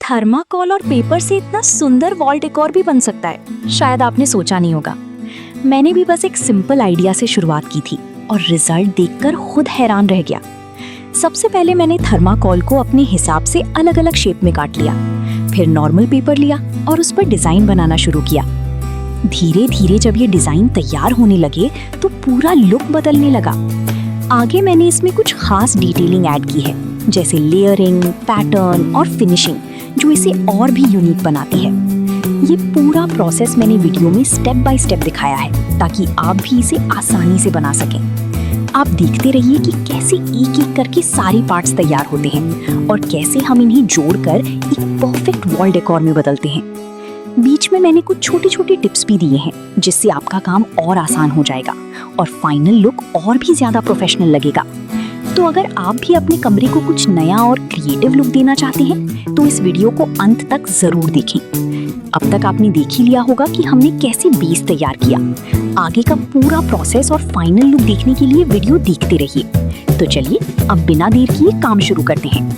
Thermocol और paper से इतना सुंदर वॉल डेकोर भी बन सकता है, शायद आपने सोचा नहीं होगा। मैंने भी बस एक सिंपल आइडिया से शुरुआत की थी और रिजल्ट देखकर खुद हैरान रह गया। सबसे पहले मैंने थर्माकोल को अपने हिसाब से अलग अलग शेप में काट लिया, फिर नॉर्मल पेपर लिया और उस पर डिजाइन बनाना शुरू किया। धीरे धीरे जब ये डिजाइन तैयार होने लगे तो पूरा लुक बदलने लगा। आगे मैंने इसमें कुछ खास डिटेलिंग ऐड की है, जैसे लेयरिंग, पैटर्न और फिनिशिंग, जो इसे और भी यूनिक बनाती है। ये पूरा प्रोसेस मैंने वीडियो में स्टेप बाय स्टेप दिखाया है ताकि आप भी इसे आसानी से बना सकें। आप देखते रहिए कि कैसे एक एक करके सारे पार्ट्स तैयार होते हैं और कैसे हम इन्हें जोड़कर एक परफेक्ट वॉल डेकोर में बदलते हैं। बीच में मैंने कुछ छोटे छोटे टिप्स भी दिए हैं जिससे आपका काम और आसान हो जाएगा और फाइनल लुक और भी ज्यादा प्रोफेशनल लगेगा। तो अगर आप भी अपने कमरे को कुछ नया और क्रिएटिव लुक देना चाहते हैं तो इस वीडियो को अंत तक जरूर देखें। अब तक आपने देख ही लिया होगा कि हमने कैसे बेस तैयार किया। आगे का पूरा प्रोसेस और फाइनल लुक देखने के लिए वीडियो देखते रहिए। तो चलिए अब बिना देर किए काम शुरू करते हैं।